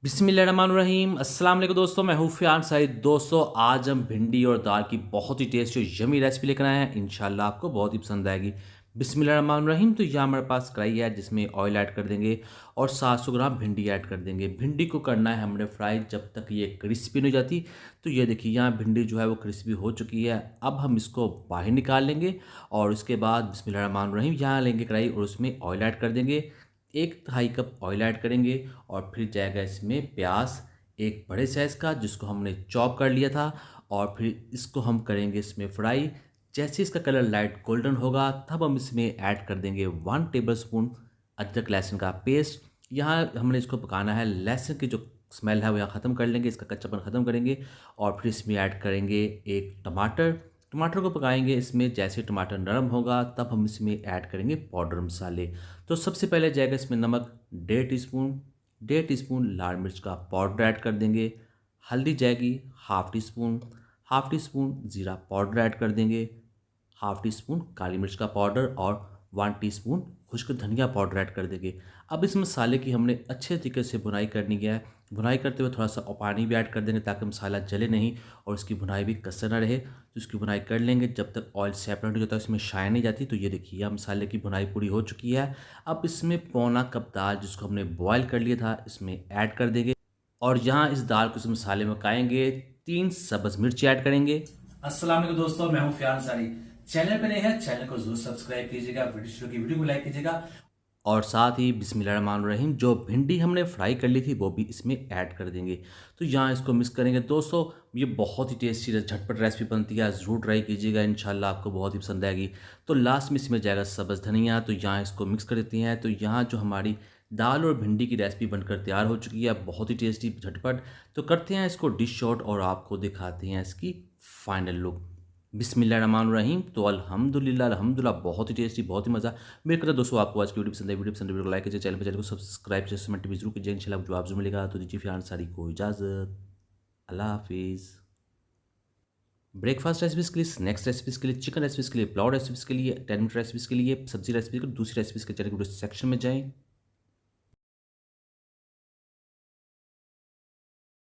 बिस्मिल्लाहिर्रहमानिर्रहीम अस्सलाम वालेकुम दोस्तों, मैं हूँ फ़ियान सईद। दोस्तों आज हम भिंडी और दाल की बहुत ही टेस्टी और यम्मी रेसिपी लेकर आए हैं। इंशाल्लाह आपको बहुत ही पसंद आएगी। बिस्मिल्लाहिर्रहमानिर्रहीम। तो यहाँ हमारे पास कढ़ाई है जिसमें ऑयल ऐड कर देंगे और 700 ग्राम भिंडी ऐड कर देंगे। भिंडी को करना है हमने फ्राई जब तक ये क्रिस्पी नहीं हो जाती। तो ये देखिए यहाँ भिंडी जो है वो क्रिस्पी हो चुकी है। अब हम इसको बाहर निकाल लेंगे और उसके बाद बिस्मिल्लाहिर्रहमानिर्रहीम यहाँ लेंगे कढ़ाई और उसमें ऑयल ऐड कर देंगे। 1/2 कप ऑयल ऐड करेंगे और फिर जाएगा इसमें प्याज एक बड़े साइज़ का जिसको हमने चॉप कर लिया था और फिर इसको हम करेंगे इसमें फ्राई। जैसे इसका कलर लाइट गोल्डन होगा तब हम इसमें ऐड कर देंगे 1 टेबलस्पून अदरक लहसुन का पेस्ट। यहाँ हमने इसको पकाना है, लहसुन की जो स्मेल है वो यहाँ ख़त्म कर लेंगे, इसका कच्चापन ख़त्म करेंगे और फिर इसमें ऐड करेंगे एक टमाटर। टमाटर को पकाएंगे इसमें, जैसे टमाटर नरम होगा तब हम इसमें ऐड करेंगे पाउडर मसाले। तो सबसे पहले जाएगा इसमें नमक 1.5 टीस्पून लाल मिर्च का पाउडर ऐड कर देंगे। हल्दी जाएगी हाफ़ टी स्पून ज़ीरा पाउडर ऐड कर देंगे, हाफ़ टी स्पून काली मिर्च का पाउडर और 1 टीस्पून खुश्क धनिया पाउडर ऐड कर देंगे। अब इस मसाले की हमने अच्छे तरीके से भुनाई करनी है। भुनाई करते हुए थोड़ा सा और पानी भी ऐड कर देंगे ताकि मसाला जले नहीं और इसकी भुनाई भी कसर ना रहे। तो इसकी भुनाई कर लेंगे जब तक ऑयल सेपरेट हो जाता है, इसमें शाइन नहीं जाती। तो ये देखिए यह मसाले की भुनाई पूरी हो चुकी है। अब इसमें पौना कप दाल जिसको हमने बॉयल कर लिया था इसमें ऐड कर देंगे और यहाँ इस दाल को इस मसाले में पकाएंगे। 3 सब्ज़ मिर्ची ऐड करेंगे। अस्सलाम वालेकुम दोस्तों, मैं हूं फ़ियान सारी। चैनल पे नए हैं, चैनल को जरूर सब्सक्राइब कीजिएगा, वीडियो को लाइक कीजिएगा। और साथ ही बिस्मिल्लाहिर्रहमानिर्रहीम जो भिंडी हमने फ्राई कर ली थी वो भी इसमें ऐड कर देंगे। तो यहाँ इसको मिक्स करेंगे। दोस्तों ये बहुत ही टेस्टी झटपट रेसिपी बनती है, ज़रूर ट्राई कीजिएगा, इंशाल्लाह आपको बहुत ही पसंद आएगी। तो लास्ट में इसमें जाएगा सब्ज़ धनिया। तो यहाँ इसको मिक्स कर देती हैं। तो यहाँ जो हमारी दाल और भिंडी की रेसिपी बनकर तैयार हो चुकी है, बहुत ही टेस्टी झटपट। तो करते हैं इसको डिश आउट और आपको दिखाते हैं इसकी फाइनल लुक। बिस्मिल्लाहिर्रहमानिर्रहीम। तो अल्हम्दुलिल्लाह बहुत ही टेस्टी, बहुत ही मज़ा। मेरे कहता दोस्तों आपको आज की वीडियो पसंद है, वीडियो को लाइक कीजिए, चैनल को सब्सक्राइब जरूर कीजिए। इंशाल्लाह जवाब जरूर मिलेगा। तो दीजिए फ़ियान सारी को इजाज़त। अल्लाह हाफिज़। ब्रेकफास्ट रेसिपीज़ के लिए, स्नैक्स रेसिपीज़ के लिए, चिकन रेसिपीज़ के लिए, पुलाव रेसिपीज़ के लिए, 10 मिनट रेसिपीज़ के लिए, सब्जी रेसिपी दूसरी रेसिपीज़ के चैनल के सेक्शन में जाएँ।